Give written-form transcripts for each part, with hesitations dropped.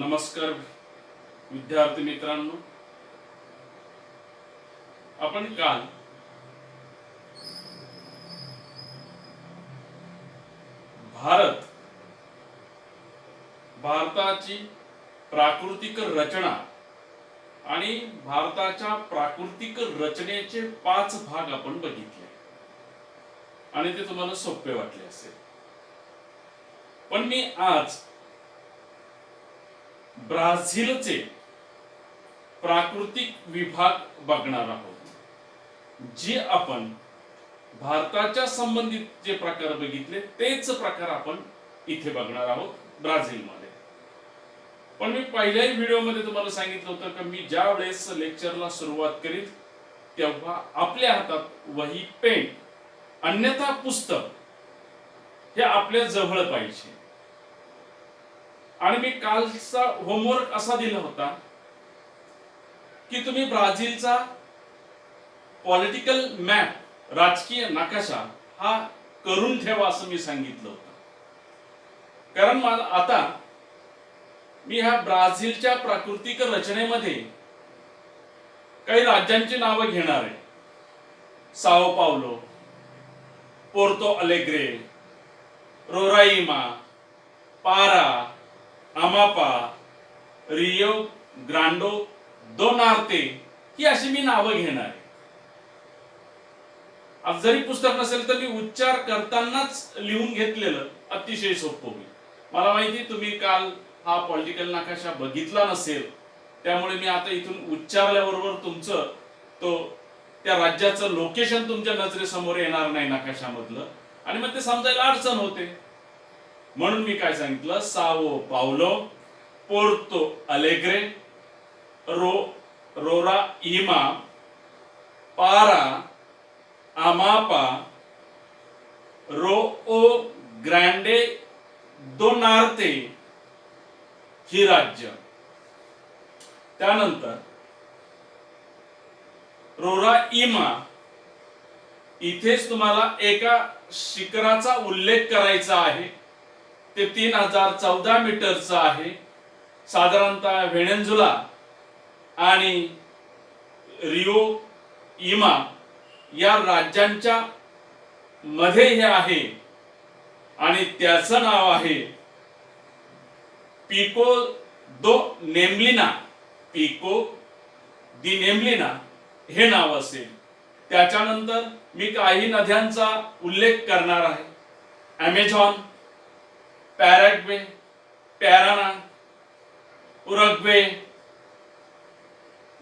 नमस्कार विद्यार्थी मित्रांनो, आपण काल भारताची प्राकृतिक रचना आणि भारताच्या प्राकृतिक रचनेचे 5 भाग आपण बघितले आणि ते तुम्हाला सोपे वाटले असेल. पण मी आज ब्राझीलचे प्राकृतिक विभाग बघणार आहोत. जे आपण भारताच्या संबंधित जे प्रकार बघितले तेच प्रकार आपण इथे बघणार आहोत ब्राझीलमध्ये. पण मी पहिल्याही व्हिडिओमध्ये तुम्हाला सांगितलं होतं की मी ज्या वेळेस लेक्चरला सुरुवात करील तेव्हा आपल्या हातात वही पेन अन्यथा पुस्तक हे आपल्या जवळ पाहिजे. आणि मी कालचा होमवर्क असा दिला होता की तुम्ही ब्राझीलचा पॉलिटिकल मॅप राजकीय नकाशा हा करून ठेवा असं मी सांगितलं होतं. कारण मला आता मी ह्या ब्राझीलच्या प्राकृतिक रचनेमध्ये काही राज्यांची नावं घेणार आहे. साओ पावलो, पोर्तो अलेग्रे, रोराइमा, पारा, अमापा, रियो ग्रांडो दो नॉर्ते ही अशी मी नावं घेणार आहे. आज जरी पुस्तक नसेल तर मी उच्चार करतानाच लिहून घेतलेलं अतिशय सोपं होईल. मला माहिती तुम्ही काल हा पॉलिटिकल नकाशा बघितला नसेल, त्यामुळे मी आता इथून उच्चारल्याबरोबर तुमचं त्या राज्याचं लोकेशन तुमच्या नजरेसमोर येणार नाही नकाशामधलं, आणि मग ते समजायला अडचण होते. म्हणून मी काय सांगितलं, साओ पावलो, पोर्तो अलेग्रे, रोराइमा, पारा, अमापा, रियो ग्रांडे दो नॉर्ते ही राज्य. त्यानंतर रोराइमा इथेच तुम्हाला एका शिखराचा उल्लेख करायचा आहे. ते 3014 मीटरचं आहे. साधारणतः व्हेनेझुला आणि रियो इमा या राज्यांच्या मध्ये हे आहे आणि त्याचं नाव आहे पिको दो नेम्लिना. पिको दी नेम्लिना हे नाव असेल. त्याच्यानंतर मी काही नद्यांचा उल्लेख करणार आहे. अमेझॉन, पॅराग्वे, पॅराना, उरुग्वे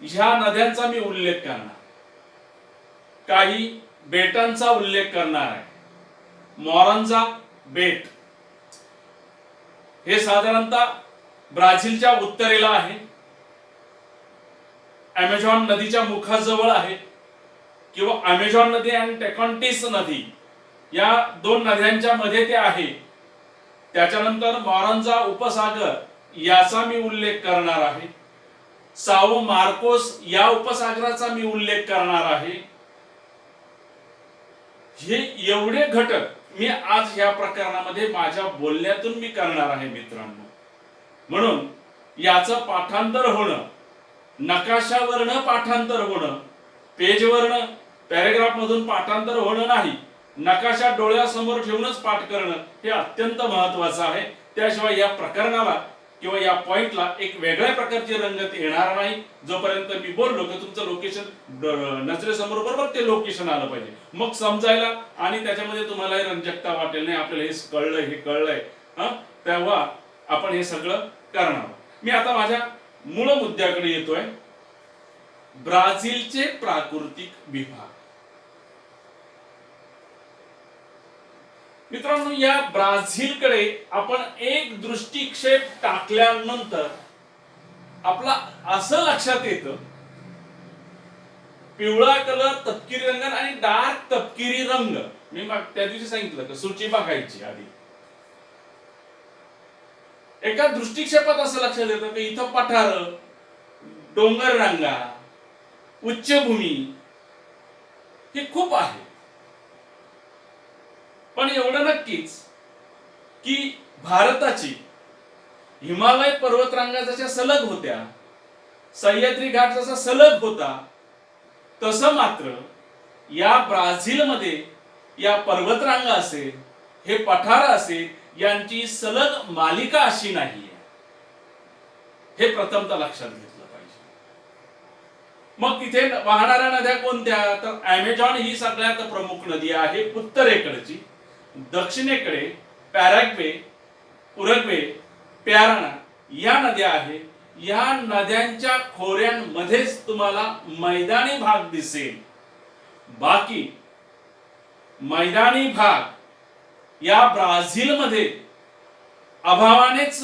ह्या नद्यांचा मी उल्लेख करणार. काही बेटांचा उल्लेख करणार आहे. मोरंजा बेट हे साधारणतः ब्राझीलच्या उत्तरेला आहे. अमेझॉन नदीच्या मुखाजवळ आहे, किंवा अमेझॉन नदी आणि टेकॉन्टिस नदी या 2 नद्यांच्या मध्ये ते आहे. त्याच्यानंतर मोरंजा उपसागर याचा मी उल्लेख करणार आहे. साओ मार्कोस या उपसागराचा मी उल्लेख करणार आहे. हे एवढे घटक मी आज या प्रकरणामध्ये माझ्या बोलण्यातून मी करणार आहे मित्रांनो. म्हणून याचं पाठांतर होणं, नकाशावरनं पाठांतर होणं, पेजवरनं पॅरेग्राफ मधून पाठांतर होणं नाही, नकाशा डोळ्यासमोर ठेवूनच पाठ करणं हे अत्यंत महत्वाचं आहे. त्याशिवाय या प्रकरणाला किंवा या पॉइंटला एक वेगळ्या प्रकारची रंगत येणार नाही. जोपर्यंत मी बोललो की तुमचं लोकेशन नजरेसमोर बरोबर ते लोकेशन आलं पाहिजे, मग समजायला आणि त्याच्यामध्ये तुम्हाला रंजकता वाटेल. नाही आपल्याला हे कळलंय तेव्हा आपण हे सगळं करणार. मी आता माझ्या मूळ मुद्द्याकडे येतोय. ब्राझीलचे प्राकृतिक विभाग. मित्रांनो, या ब्राझीलकडे आपण एक दृष्टिक्षेप टाकल्यानंतर आपला असं लक्षात येतं, पिवळा कलर, तपकिरी रंग आणि डार्क तपकिरी रंग. मी त्या दिवशी सांगितलं की सूची बघायची आधी. एका दृष्टिक्षेपात असं लक्षात येतं की इथं पठार, डोंगर रांगा, उच्चभूमी हे खूप आहे. पण एवढं नक्कीच की भारताची हिमालय पर्वतरांगा जशा सलग होत्या, सह्याद्री घाट जसा सलग होता, तसं मात्र या ब्राझीलमध्ये या पर्वतरांगा असेल, हे पठार असेल, यांची सलग मालिका अशी नाहीये. हे प्रथमतः लक्षात घेतलं पाहिजे. मग तिथे वाहणाऱ्या नद्या कोणत्या? तर अमेझॉन ही सगळ्यात प्रमुख नदी आहे उत्तरेकडची. दक्षिणेकडे पॅराग्वे, उरुग्वे, पॅराना या नद्या आहेत. या नद्यांच्या खोऱ्यांमध्येच तुम्हाला मैदानी भाग दिसेल. बाकी मैदानी भाग या ब्राझीलमध्ये अभावानेच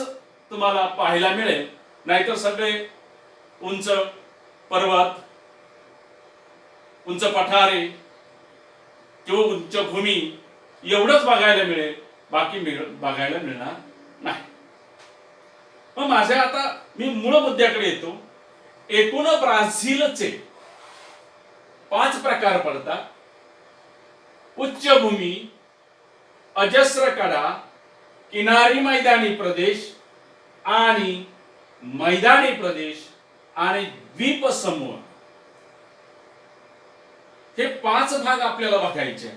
तुम्हाला पाहायला मिळेल. नाहीतर सगळे उंच पर्वत, उंच पठारे किंवा उंच भूमी एवढंच बघायला मिळेल, बाकी बघायला मिळणार नाही. मग माझ्या आता मी मूळ मुद्द्याकडे येतो. एकूण ब्राझीलचे 5 प्रकार पडतात: उच्चभूमी, अजस्र कडा, किनारी मैदानी प्रदेश आणि मैदानी प्रदेश आणि द्वीप समूह. हे 5 भाग आपल्याला बघायचे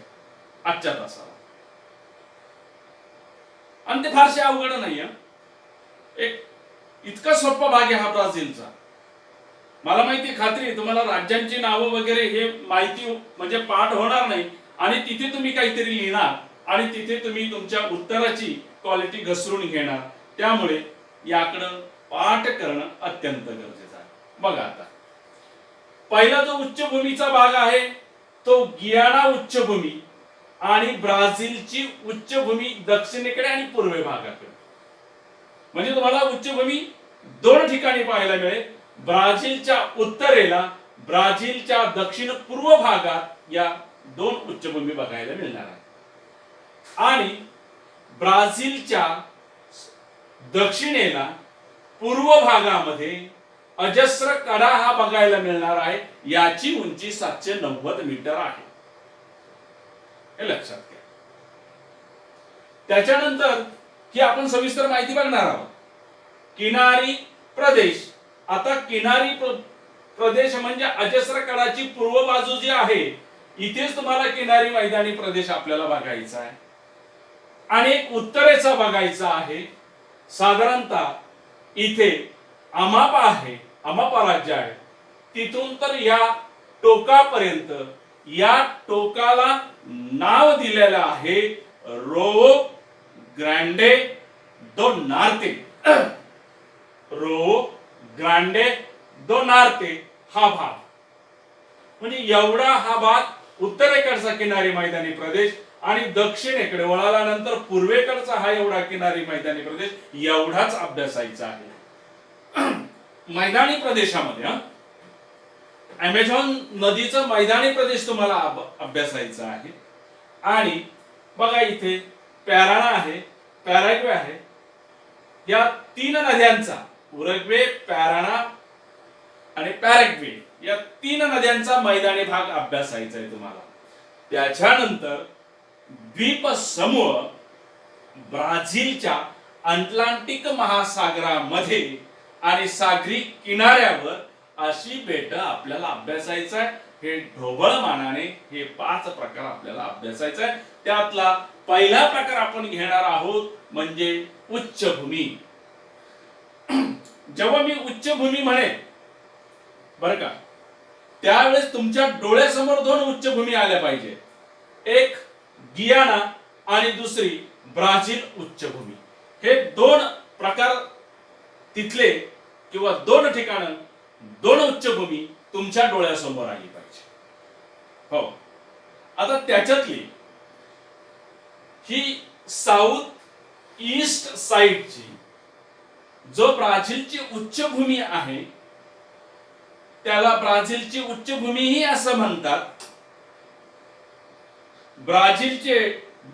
आजच्या तासाला. आणि ते फारसे अवघड नाही. एक इतका सोपा भाग आहे हा ब्राझीलचा. मला माहिती, खात्री आहे तुम्हाला राज्यांची नावं वगैरे हे माहिती म्हणजे पाठ होणार नाही, आणि तिथे तुम्ही काहीतरी लिहिणार आणि तिथे तुम्ही तुमच्या उत्तराची क्वालिटी घसरून घेणार. त्यामुळे याकडं पाठ करणं अत्यंत गरजेचं आहे. बघा आता पहिला जो उच्चभूमीचा भाग आहे तो गियाना उच्चभूमी आणि ब्राझीलची उच्चभूमी दक्षिणेकडे आणि पूर्व भागाकडे. म्हणजे तुम्हाला उच्चभूमी 2 ठिकाणी पाहायला मिळेल. ब्राझीलच्या उत्तरेला, ब्राझीलच्या दक्षिण पूर्व भागात या 2 उच्चभूमी बघायला मिळणार आहे. आणि ब्राझीलच्या दक्षिणेला पूर्व भागामध्ये अजस्र कडा हा बघायला मिळणार आहे. याची उंची 790 मीटर आहे. हे लक्षात घ्या. त्याच्यानंतर ही आपण सविस्तर माहिती बघणार आहोत. किनारी प्रदेश. आता किनारी प्रदेश म्हणजे अजस्र कडाची पूर्व बाजू जी आहे, इथेच तुम्हाला किनारी मैदानी प्रदेश आपल्याला बघायचा आहे. आणि एक उत्तरेचा बघायचा आहे. साधारणतः इथे अमापा आहे, अमापा राज्य आहे. तिथून तर या टोकापर्यंत, या टोकाला नाव दिलेलं आहे रो ग्रँडे दो नॉर्ते. रो ग्रँडे दो नॉर्ते हा भाग, म्हणजे एवढा हा भाग उत्तरेकडचा किनारी मैदानी प्रदेश आणि दक्षिणेकडे वळाल्यानंतर पूर्वेकडचा हा एवढा किनारी मैदानी प्रदेश एवढाच अभ्यासायचा आहे. मैदानी प्रदेशामध्ये अमेझॉन नदीचा मैदानी प्रदेश तुम्हाला अभ्यासायचा आहे. आणि बघा इथे पॅराना आहे, पॅराग्वे आहे. या 3 नद्यांचा, उरुग्वे, पॅराना आणि पॅराग्वे, या 3 नद्यांचा मैदानी भाग अभ्यासायचा आहे तुम्हाला. त्याच्यानंतर द्वीप समूह. ब्राझीलच्या अटलांटिक महासागरामध्ये आणि सागरी किनाऱ्यावर अशी बेट आपल्याला अभ्यासायचं आहे. हे ढोबळमानाने हे 5 प्रकार आपल्याला अभ्यासायचा आहे. त्यातला पहिला प्रकार आपण घेणार आहोत म्हणजे उच्चभूमी. जेव्हा मी उच्चभूमी म्हणेन बरं का, त्यावेळेस तुमच्या डोळ्यासमोर 2 उच्चभूमी आल्या पाहिजे. एक गियाना आणि दुसरी ब्राझील उच्चभूमी. हे 2 प्रकार तिथले किंवा 2 ठिकाण, 2 उच्चभूमी तुमच्या डोळ्यासमोर आली पाहिजे. हो, आता त्याच्यातली ही साऊथ ईस्ट साइडची जो ब्राझीलची उच्चभूमी आहे त्याला ब्राझीलची उच्चभूमीही असं म्हणतात. ब्राझीलचे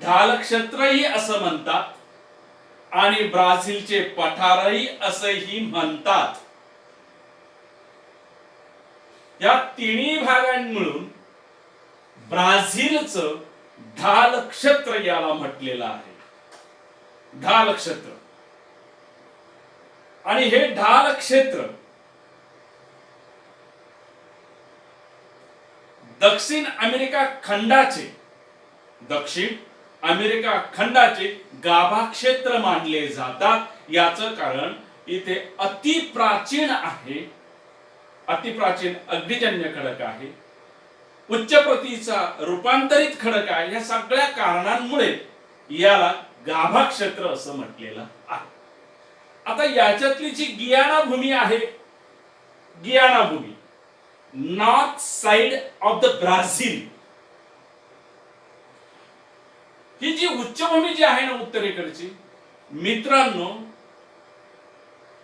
ढाल क्षेत्रही असं म्हणतात आणि ब्राझीलचे पठारही असंही म्हणतात. या तिन्ही भागांमिळून ब्राझीलचं ढाल क्षेत्र याला म्हटलेलं आहे. ढाल क्षेत्र. आणि हे ढाल क्षेत्र दक्षिण अमेरिका खंडाचे गाभा क्षेत्र मानले जातात. याचं कारण इथे अतिप्राचीन आहे, अतिप्राचीन अग्निजन्य खडक आहे, उच्च प्रतीचा रूपांतरित खडक आहे. या सगळ्या कारणांमुळे याला गाभा क्षेत्र असं म्हटलेलं आहे. आता याच्यातली जी गियाना भूमी आहे, गियाना भूमी north side of the Brazil, ही जी उच्चभूमी जी आहे ना उत्तरेकडची मित्रांनो,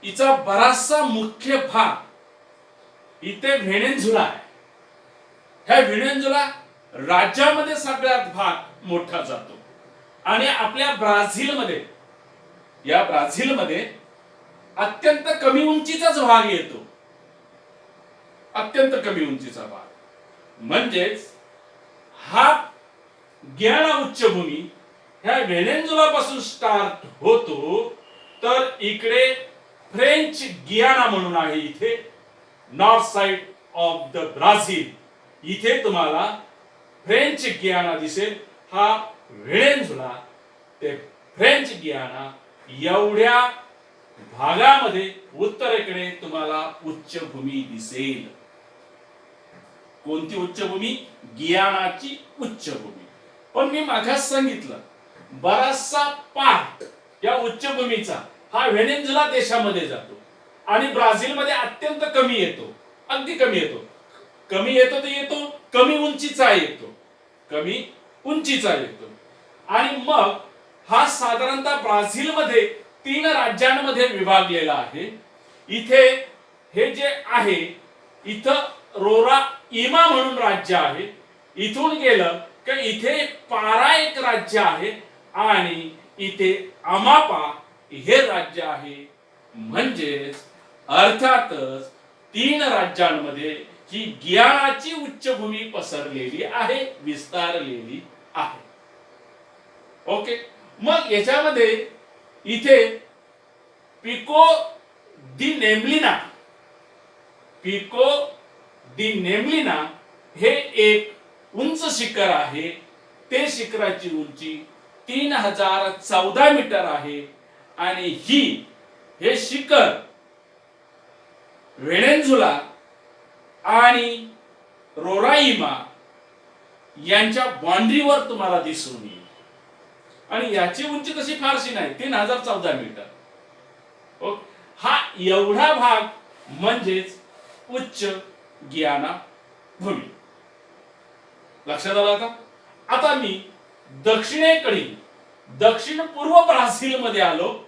हिचा बराचसा मुख्य भाग इथे व्हेनेझुला आहे. ह्या व्हेनेझुला राज्यामध्ये सगळ्यात भाग मोठा जातो आणि आपल्या ब्राझीलमध्ये, या ब्राझीलमध्ये अत्यंत कमी उंचीचाच भाग येतो, अत्यंत कमी उंचीचा भाग. म्हणजेच हा गियाना उच्चभूमी ह्या व्हेनेझुला पासून स्टार्ट होतो, तर इकडे फ्रेंच गियाना म्हणून आहे, इथे north side of the Brazil, इथे तुम्हाला फ्रेंच गियाना दिसेल. हा व्हेनेझुला ते फ्रेंच गियाना एवढ्या भागामध्ये उत्तरेकडे तुम्हाला उच्चभूमी दिसेल. कोणती उच्चभूमी? गियानाची उच्चभूमी. पण मी मागास सांगितलं, बराचसा पार्ट या उच्चभूमीचा हा व्हेनेझुला देशामध्ये जातो आणि ब्राझीलमध्ये अत्यंत कमी येतो, अगदी कमी येतो. कमी येतो तर येतो, कमी उंचीचा येतो, कमी उंचीचा येतो. आणि मग हा साधारणतः ब्राझीलमध्ये 3 राज्यांमध्ये विभागलेला आहे. इथे हे जे आहे, इथं रोराइमा म्हणून राज्य आहे. इथून गेलं की इथे पारा एक राज्य आहे आणि इथे अमापा हे राज्य आहे. म्हणजेच अर्थातच 3 राज्यांमध्ये ही गियानाची उच्चभूमी पसरलेली आहे, विस्तारलेली आहे. ओके. मग याच्यामध्ये इथे पिको दी नेमलिना हे एक उंच शिखर आहे. ते शिखराची उंची 3014 मीटर आहे आणि हे शिखर व्हेनेझुला आणि रोराइमा यांच्या बाउंड्रीवर तुम्हाला दिसून येईल. आणि याची उंची तशी फारशी नाही, 3014 मीटर. हा एवढा भाग म्हणजेच उच्च गियाना भूमी. लक्षात आलं आता? आता मी दक्षिणेकडील दक्षिण पूर्व ब्राझील मध्ये आलो.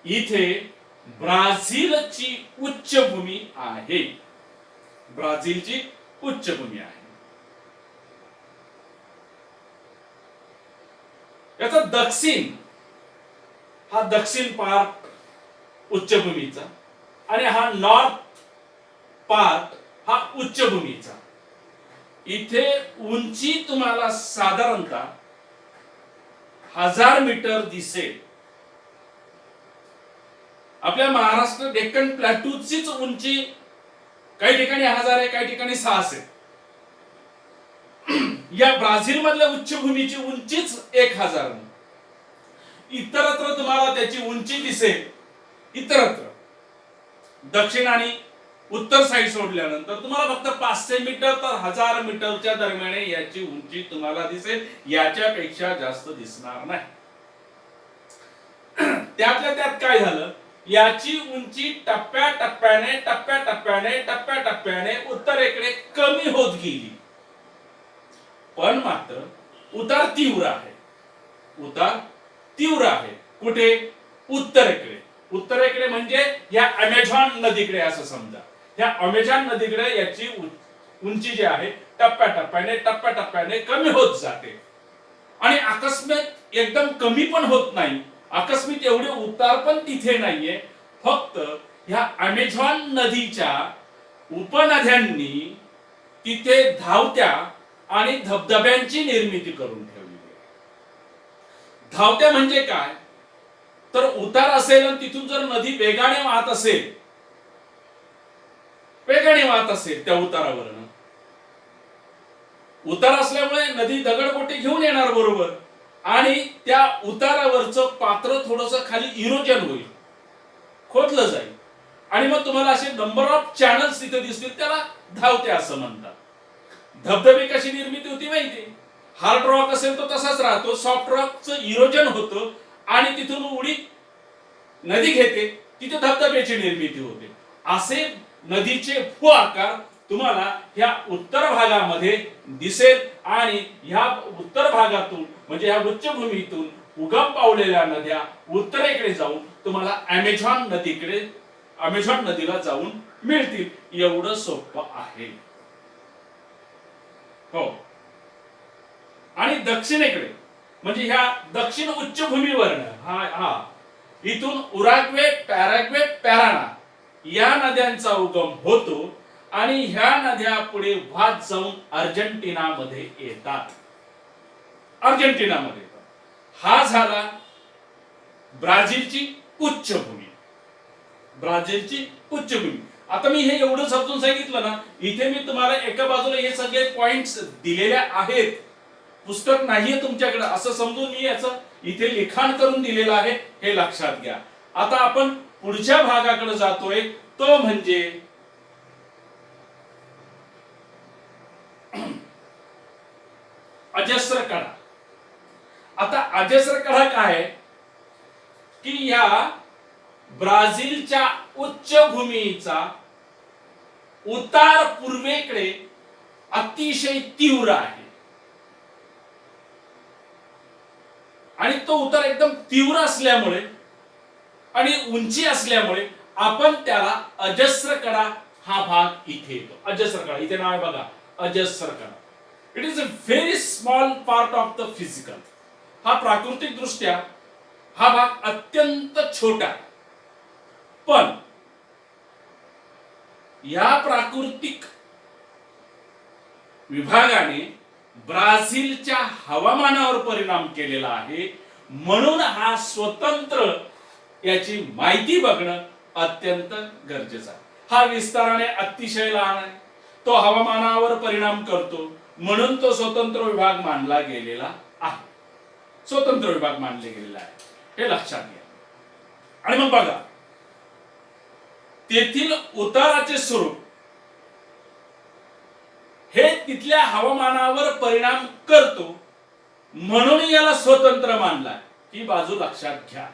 इथे ब्राझीलची उच्चभूमी आहे, ब्राझीलची उच्चभूमी आहे. याचा दक्षिण पार्ट उच्चभूमीचा आणि हा नॉर्थ पार्ट हा उच्चभूमीचा. इथे उंची तुम्हाला साधारणतः 1000 मीटर दिसेल. आपल्या महाराष्ट्र डेक्कन प्लॅटूचीच उंची काही ठिकाणी 1000 आहे, काही ठिकाणी 600. या ब्राझील मधल्या उच्चभूमीची उंचीच 1000. इतरत्र तुम्हाला त्याची उंची दिसेल, इतरत्र दक्षिण आणि उत्तर साइड सोडल्यानंतर तुम्हाला फक्त 500 मीटर तर 1000 मीटरच्या दरम्यान याची उंची तुम्हाला दिसेल. याच्यापेक्षा जास्त दिसणार नाही. त्यातल्या त्यात काय झालं, याची उंची टप्प्याटप्प्याने उत्तरेकडे कमी होत गेली. पण मात्र उतार तीव्र आहे, कुठे? उत्तरेकडे म्हणजे या अमेझॉन नदीकडे असं समजा. या अमेझॉन नदीकडे याची उंची जी आहे टप्प्याटप्प्याने कमी होत जाते. आणि अकस्मात एकदम कमी पण होत नाही, अकस्मात एवढे उतार पण तिथे नाहीये. फक्त ह्या अमेझॉन नदीच्या उपनद्यांनी तिथे धावत्या आणि धबधब्यांची निर्मिती करून ठेवली. धावत्या म्हणजे काय? तर उतार असेल आणि तिथून जर नदी वेगाने वाहत असेल, वेगाने वाहत असेल त्या उतारावरनं, उतार असल्यामुळे नदी दगडगोटे घेऊन येणार बरोबर, आणि त्या उतारावरचं पात्र थोडंसं खाली इरोजन होईल, खोदलं जाईल, आणि मग तुम्हाला असे नंबर ऑफ चॅनल्स तिथे दिसतील, त्याला धावते असं म्हणतात. धबधबे कशी निर्मिती होती माहिती? हार्ड रॉक असेल तो तसाच राहतो, सॉफ्ट रॉकचं इरोजन होतं आणि तिथून उडी नदी घेते, तिथे धबधब्याची निर्मिती होते. असे नदीचे भू आकार तुम्हाला ह्या उत्तर भागामध्ये दिसेल, आणि ह्या उत्तर भागातून म्हणजे ह्या उच्चभूमीतून उगम पावलेल्या नद्या उत्तरेकडे जाऊन तुम्हाला अमेझॉन नदीला जाऊन मिळतील. एवढं सोपं आहे. हो. आणि दक्षिणेकडे म्हणजे ह्या दक्षिण उच्चभूमीवर इथून उराग्वे, पॅराग्वे, पॅराना या नद्यांचा उगम होतो, आणि ह्या नद्या पुढे वाहत जाऊन अर्जेंटिनामध्ये येतात. अर्जेंटिनामध्ये येतात. हा झाला ब्राझीलची उच्चभूमी. ब्राझीलची उच्चभूमी. आता मी हे एवढं समजून सांगितलं ना, इथे मी तुम्हाला एका बाजूला हे सगळे पॉइंट्स दिलेले आहेत, पुस्तक नाहीये तुमच्याकडे असं समजून मी याचं इथे लिखाण करून दिलेलं आहे, हे लक्षात घ्या. आता आपण पुढच्या भागाकडे जातोय, तो म्हणजे अजस्र कडा. आता अजस्र कडा काय आहे की या ब्राझीलच्या उच्चभूमीचा उतार पूर्वेकडे अतिशय तीव्र आहे, आणि तो उतार एकदम तीव्र असल्यामुळे आणि उंची असल्यामुळे आपण त्याला अजस्र कडा हा भाग इथे येतो. अजस्र कडा इथे नाव आहे बघा, अजस्र कडा. It is a very small part of the physical. हा प्राकृतिक दृष्ट्या हा भाग अत्यंत छोटा आहे, पण या प्राकृतिक विभागाने ब्राझीलच्या हवामानावर परिणाम केलेला आहे, म्हणून हा स्वतंत्र याची माहिती बघणं अत्यंत गरजेचं आहे. हा विस्ताराने अतिशय लहान आहे, तो हवामानावर परिणाम करतो, म्हणून तो स्वतंत्र विभाग मानला गेलेला आहे. स्वतंत्र विभाग मानले गेलेला आहे, हे लक्षात घ्या. आणि मग बघा, तेथील उताराचे स्वरूप हे तिथल्या हवामानावर परिणाम करतो, म्हणून याला स्वतंत्र मानलाय. ही बाजू लक्षात घ्या.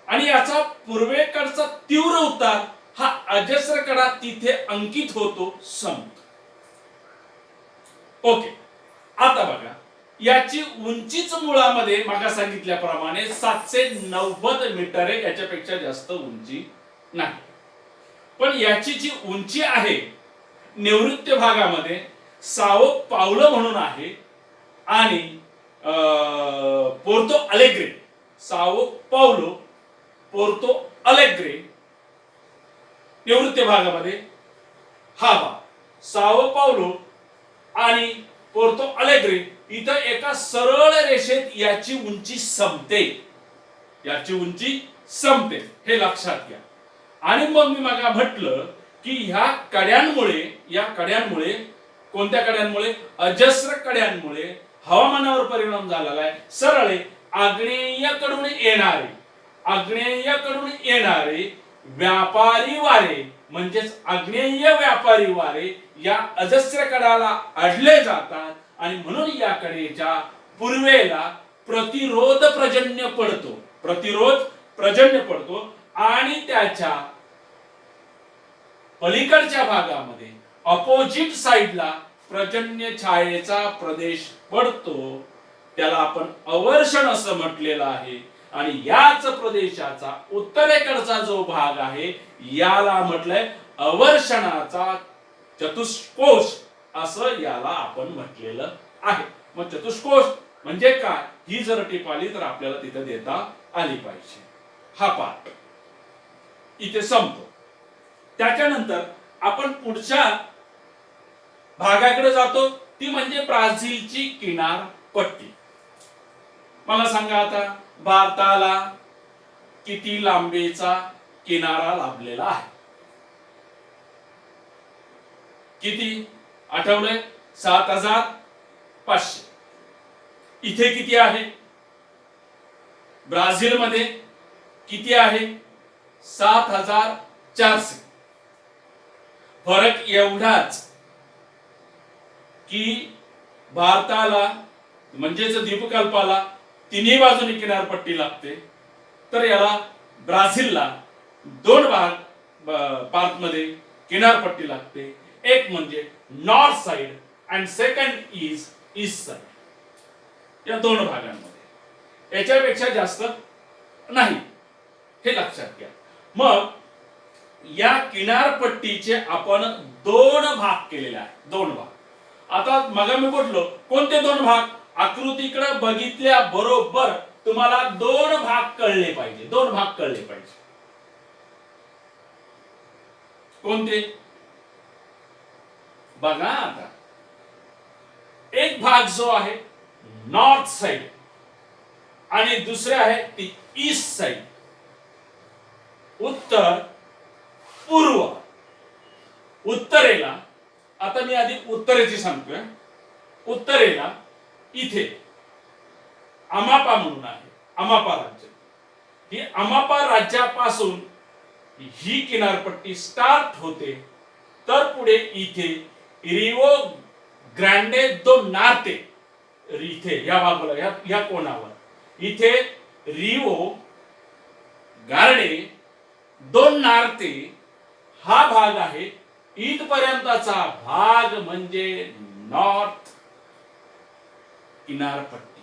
आणि याचा पूर्वेकडचा तीव्र उतार हा अजस्र कडा तिथे अंकित होतो, संपतो. ओके. आता बघा, याची उंचीच मुळामध्ये मागा सांगितल्याप्रमाणे 790 मीटर आहे, याच्यापेक्षा जास्त उंची नाही. पण याची जी उंची आहे नैऋत्य भागामध्ये साओ पावलो म्हणून आहे, आणि पोर्तो अलेग्रे, साओ पावलो, पोर्तो अलेग्रे नैऋत्य भागामध्ये हा भाग साओ पावलो आणि पोर्तो अलेग्रे इथं एका सरळ रेषेत याची उंची संपते. याची उंची संपते, हे लक्षात घ्या. आणि मग मी मागा म्हटलं की ह्या कड्यांमुळे, या कड्यांमुळे, कोणत्या कड्यांमुळे? अजस्र कड्यांमुळे हवामानावर परिणाम झालेला आहे. सरळ आग्नेयकडून येणारे व्यापारी वारे, म्हणजेच आग्नेय व्यापारी वारे या अजस्र कडाला अडले जातात, आणि म्हणून या कडेच्या पूर्वेला प्रतिरोध प्रजन्य पडतो, आणि त्याच्या पलीकडच्या भागामध्ये अपोजिट साइडला प्रजन्य छायेचा प्रदेश पडतो. त्याला आपण अवर्षण असं म्हटलेलं आहे, आणि याच प्रदेशाचा उत्तरेकडचा जो भाग आहे याला म्हटलंय अवर्षणाचा चतुष्कोश, असं याला आपण म्हटलेलं आहे. मग चतुष्कोश म्हणजे काय, ही जर टीप आली तर आपल्याला तिथे देता आली पाहिजे. हा पाठ इथे संपतो. त्याच्यानंतर आपण पुढच्या भागाकडे जातो, ती म्हणजे ब्राझीलची किनारपट्टी. मला सांगा, आता भारताला किती लांबीचा किनारा लाभलेला आहे? किती आठवलंय? 7500. इथे किती आहे? ब्राझील मध्ये किती आहे? 7400. फरक एवढाच की भारताला म्हणजेच द्वीपकल्पाला तिन्ही बाजूने किनारपट्टी लागते, तर याला ब्राझीलला दोन भाग पार्ट मध्ये किनारपट्टी लागते. एक म्हणजे north side and second is east side. या दोन भागांमध्ये, याच्यापेक्षा जास्त नाही, हे लक्षात घ्या. मग या किनारपट्टीचे आपण दोन भाग केलेले आहेत. दोन भाग. आता मग मी बोललो कोणते दोन भाग? आकृतीकडे बघितल्या बरोबर तुम्हाला दोन भाग कळले पाहिजे. दोन भाग कळले पाहिजे. कोणते? बघा आता, एक भाग जो आहे नॉर्थ साइड आणि दुसरे आहे ती ईस्ट साइड, उत्तर पूर्व. उत्तरेला, आता मी आधी उत्तरेची सांगतोय, उत्तरेला इथे अमापा म्हणून आहे, अमापा राज्य. ही अमापा राज्यापासून ही किनारपट्टी स्टार्ट होते, तर पुढे इथे रिओ ग्रँडे दो नॉर्ते, इथे या बाजूला या कोणावर इथे रिओ गार्डे दो नॉर्ते हा भाग आहे. इथपर्यंतचा भाग म्हणजे नॉर्थ किनारपट्टी.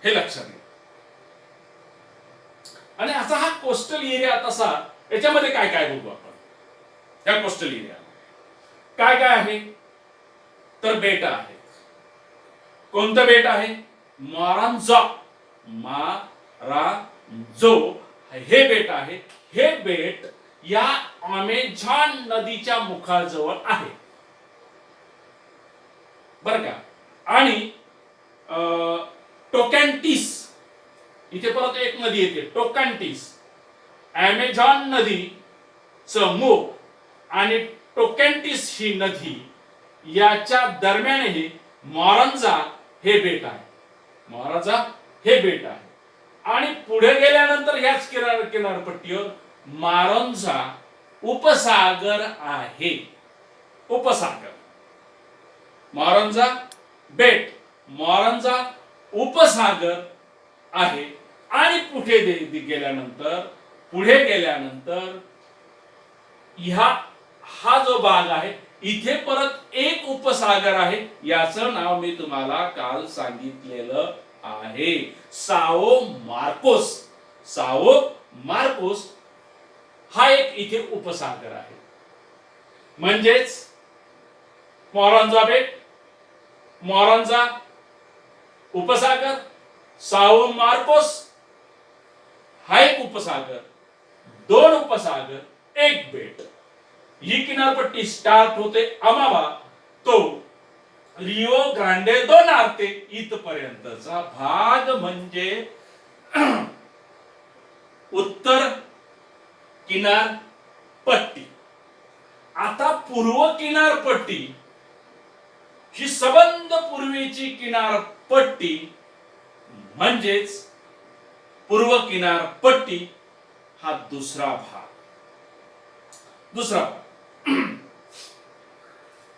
हे लक्षात घ्या. आणि असा हा कोस्टल एरिया तसा, याच्यामध्ये काय काय बघू आपण. या कोस्टल एरिया काय काय आहे? तर बेट आहेत. कोणतं बेट आहे? मारांजो. मारांजो हे बेट आहे. हे बेट या अमेझॉन नदीच्या मुखाजवळ आहे, बर का. आणि टोकॅन्टिस, इथे परत एक नदी येते टोकॅन्टिस. अमेझॉन नदीचं मुख आणि टोकॅन्टिस ही नदी याच्या दरम्यानही मारांजा हे बेट आहे. मारांजा हे बेट आहे. आणि पुढे गेल्यानंतर ह्याच किनारपट्टीवर मारांजा उपसागर आहे. उपसागर, मारांजा बेट, मारांजा उपसागर आहे. आणि पुढे गेल्यानंतर हा जो भाग आहे, इथे परत एक उपसागर आहे. याचं नाव मी तुम्हाला काल सांगितलेलं आहे, साओ मार्कोस. साओ मार्कोस हा एक इथे उपसागर आहे. म्हणजेच मारांजा बेट, मारांजा उपसागर, साओ मार्कोस हा एक उपसागर, दोन उपसागर, एक बेट. ही किनारपट्टी स्टार्ट होते अमाबा तो रिओ ग्रांडे दो नॉर्ते इथपर्यंतचा भाग म्हणजे उत्तर किनारपट्टी. आता पूर्व किनारपट्टी ही सबंध पूर्वेची किनारपट्टी म्हणजेच पूर्व किनारपट्टी हा दुसरा भाग.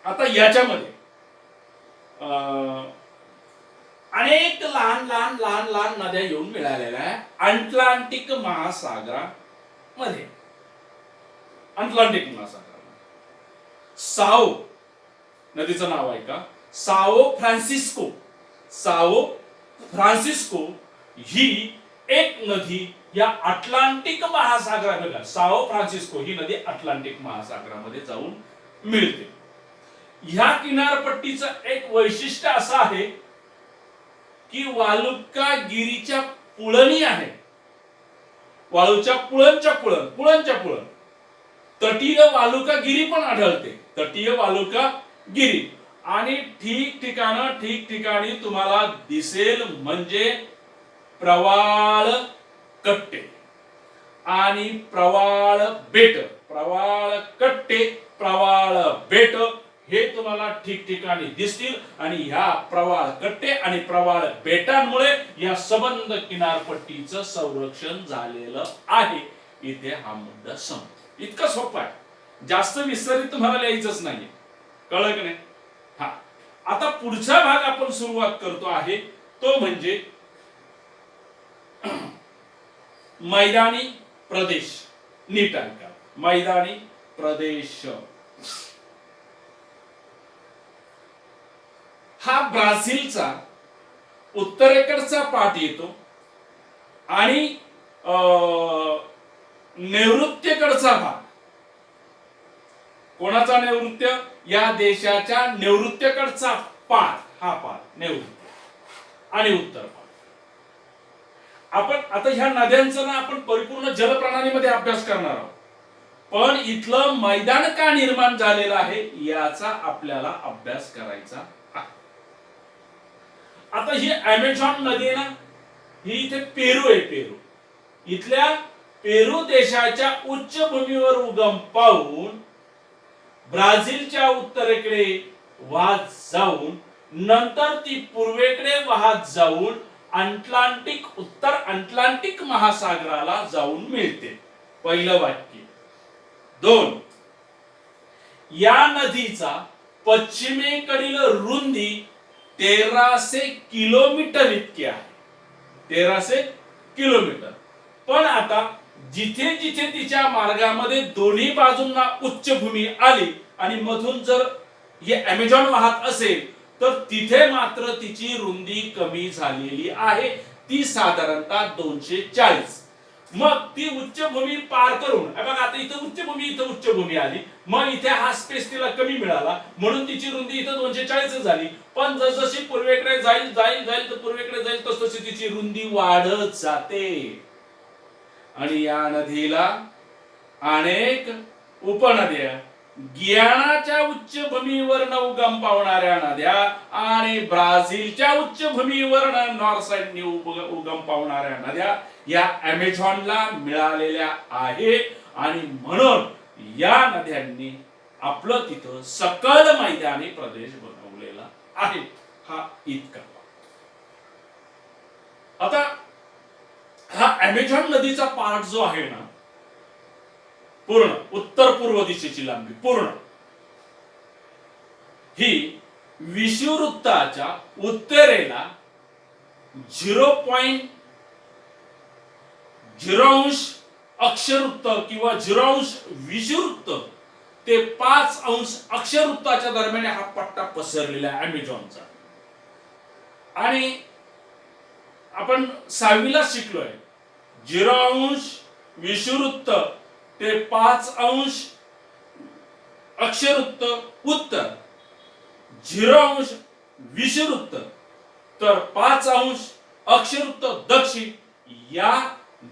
आता याच्यामध्ये अनेक लहान लहान नद्या येऊन मिळालेल्या आहे अटलांटिक महासागरामध्ये. अटलांटिक महासागरामध्ये साओ नदीचं नाव आहे का? Sao Francisco. साओ फ्रान्सिस्को ही एक नदी या अटलांटिक महासागरामध्ये, साओ फ्रान्सिस्को ही नदी अटलांटिक महासागरामध्ये जाऊन मिळते. ह्या किनारपट्टीचं एक वैशिष्ट्य असं आहे की वालुकागिरीच्या पुळणी आहे. वाळूच्या पुळणच्या पुळण तटीय वालुकागिरी पण आढळते. तटीय वालुकागिरी आणि ठिकठिकाणी तुम्हाला दिसेल म्हणजे प्रवाळ कट्टे आणि प्रवाळ बेट, प्रवाळ कट्टे, प्रवाळ बेट हे तुम्हाला ठिकठिकाणी दिसतील आणि ह्या प्रवाळ कट्टे आणि प्रवाळ बेटांमुळे या सबंध किनारपट्टीचं संरक्षण झालेलं आहे. इथे हा मुद्दा संपतो. इतकं सोपं आहे, जास्त विस्तारित तुम्हाला लिहायचंच नाहीये. कळलं की नाही? हा, आता पुढचा भाग आपण सुरुवात करतो आहे तो म्हणजे मैदानी प्रदेश. नीट ऐका, मैदानी प्रदेश हा ब्राझीलचा उत्तरेकडचा पाठ येतो आणि नैऋत्येकडचा भाग. कोणाचा नैऋत्य? या देशाच्या नैऋत्येकडचा पाठ, हा पाठ नैऋत्य आणि उत्तर पाठ. आपण आता ह्या नद्यांचा ना आपण परिपूर्ण जलप्रणालीमध्ये अभ्यास करणार आहोत, पण इथलं मैदान का निर्माण झालेलं आहे याचा आपल्याला अभ्यास करायचा आहे. आता ही अमेझॉन नदी आहे ना, ही इथे पेरू आहे. पेरू, इथल्या पेरू देशाच्या उच्चभूमीवर उगम पावून ब्राझीलच्या उत्तरेकडे वाहत जाऊन नंतर ती पूर्वेकडे वाहत जाऊन उत्तर अटलांटिक महासागराला जाऊन मिळते. पहिलं वाक्य. 2, या नदीचा पश्चिमेकडील रुंदी 1300 किलोमीटर इतकी आहे. 1300 किलोमीटर. पण आता जिथे जिथे तिच्या मार्गामध्ये दोन्ही बाजूंना उच्चभूमी आली आणि मधून जर हे अमेझॉन वाहत असेल तर तिथे मात्र तिची रुंदी कमी झालेली आहे. ती साधारणतः 240. मग ती उच्चभूमी पार करून बघा, आता इथं उच्चभूमी, इथं उच्चभूमी आली, मग इथे हा स्पेस तिला कमी मिळाला म्हणून तिची रुंदी इथं 240 झाली. पण जसजशी पूर्वेकडे जाईल तर पूर्वेकडे जाईल तसतशी तिची रुंदी वाढत जाते. आणि या नदीला अनेक उपनद्या, गियानाच्या उच्चभूमीवरनं उगम पावणाऱ्या नद्या आणि ब्राझीलच्या उच्चभूमीवरनं नॉर्थ साइडने उगम पावणाऱ्या नद्या या अमेझॉनला मिळालेल्या आहे. आणि म्हणून या नद्यांनी आपलं तिथं सकल मैदानी प्रदेश बनवलेला आहे. हा इतका. आता हा अमेझॉन नदीचा पार्ट जो आहे ना, पूर्ण उत्तर पूर्व दिशेची लांबी पूर्ण ही विषुववृत्ताच्या उत्तरेला 0.0 अक्षवृत्त किंवा 0 विषुववृत्त ते 5 अक्षवृत्ताच्या दरम्यान हा पट्टा पसरलेला आहे अमेझॉनचा. आणि आपण 6वीला शिकलोय 0 विषुववृत्त ते 5 अक्षवृत्त उत्तर, 0 विषुववृत्त तर 5 अक्षवृत्त दक्षिण या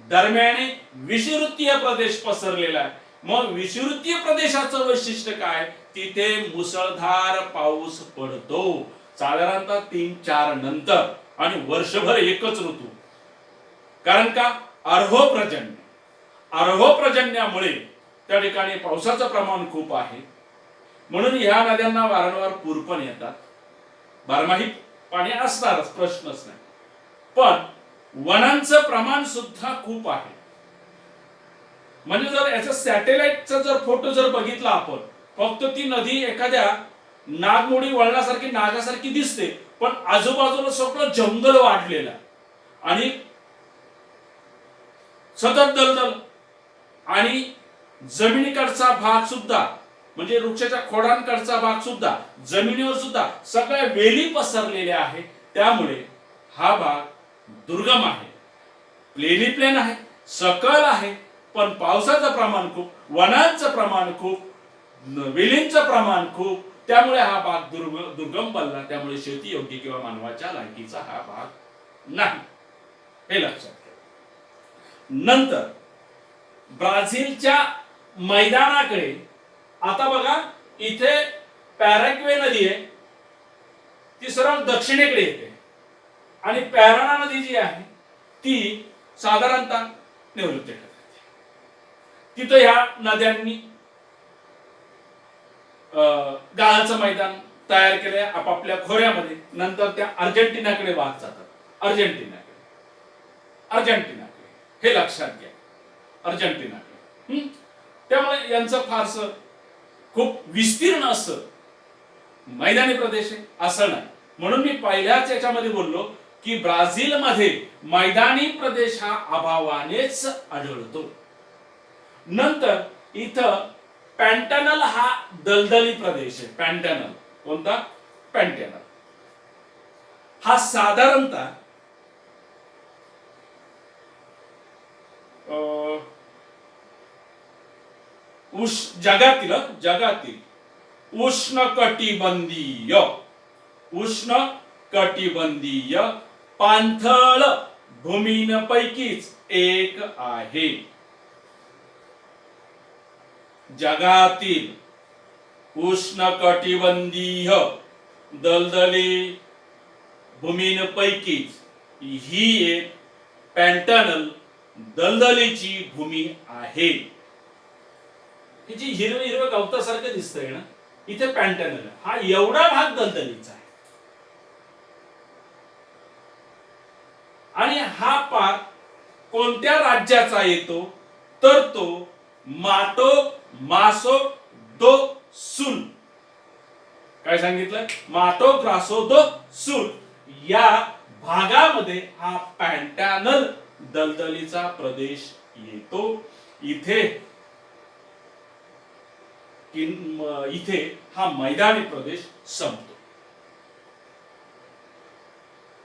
दरम्याने विषुववृत्तीय प्रदेश पसरलेला आहे. मग विषुववृत्तीय प्रदेशाचं वैशिष्ट्य काय? तिथे मुसळधार पाऊस पडतो साधारणतः 3-4 नंतर आणि वर्षभर एकच ऋतू. कारण का? अर्होपर्जन्यामुळे त्या ठिकाणी पावसाचं प्रमाण खूप आहे. म्हणून ह्या नद्यांना वारंवार पूर पण येतात. बारमाही पाणी असणारच, प्रश्नच नाही. पण वनांचं प्रमाण सुद्धा खूप आहे. म्हणजे जर याचा सॅटेलाइटचा जर फोटो जर बघितला आपण, फक्त ती नदी एखाद्या नागमोडी वळणासारखी, नागासारखी दिसते, पण आजूबाजूला सगळं जंगल वाढलेलं आणि सतत दलदल आणि जमिनीकडचा भाग सुद्धा म्हणजे वृक्षाच्या खोडांकडचा भाग सुद्धा, जमिनीवर सुद्धा सगळ्या वेली पसरलेल्या आहेत. त्यामुळे हा भाग दुर्गम आहे. प्लेन आहे, सकल आहे, पण पावसाचं प्रमाण खूप, वनांचं प्रमाण खूप, वेलींचं प्रमाण खूप. त्यामुळे हा भाग दुर्गम बनला. त्यामुळे शेती योग्य किंवा मानवाच्या लायकीचा हा भाग नाही, हे लक्षात घ्या. नंतर ब्राझीलच्या मैदानाकडे आता बघा, इथे पॅराग्वे नदी आहे, ती सरळ दक्षिणेकडे येते आणि पॅराना नदी जी आहे ती साधारणतः निवृत्त करते. तिथं ह्या नद्यांनी गाळाचं मैदान तयार केले आपापल्या खोऱ्यामध्ये. नंतर त्या अर्जेंटिनाकडे वाहत जातात. अर्जेंटिनाकडे हे लक्षात घ्या, अर्जेंटिनाकडे. त्यामुळे यांचं फारसं खूप विस्तीर्ण असं मैदानी प्रदेश आहे असं नाही. म्हणून मी पहिल्याच याच्यामध्ये बोललो की ब्राझील मध्ये मैदानी प्रदेश हा अभावानेच आढळतो. नंतर इथं पॅन्टॅनल हा दलदली प्रदेश आहे. पॅन्टॅनल कोणता? पॅन्टॅनल हा साधारणतः जगातील उष्णकटिबंधीय पाणथळ भूमींपैकीच एक आहे. जगातील उष्णकटिबंधीय दलदली भूमींपैकीच ही एक पॅन्टॅनल दलदलीची भूमी आहे. ही जी हिरवं गवतासारखं दिसतंय ना, इथे पॅन्टॅनल हा एवढा भाग दलदलीचा आहे. आणि हा पार कोणत्या राज्याचा येतो तर तो माटो मासो दो सुल. काय सांगितलं? माटो ग्रासो दो सुल या भागामध्ये हा पॅन्टॅनल दलदलीचा प्रदेश येतो. इथे हा मैदानी प्रदेश संपतो.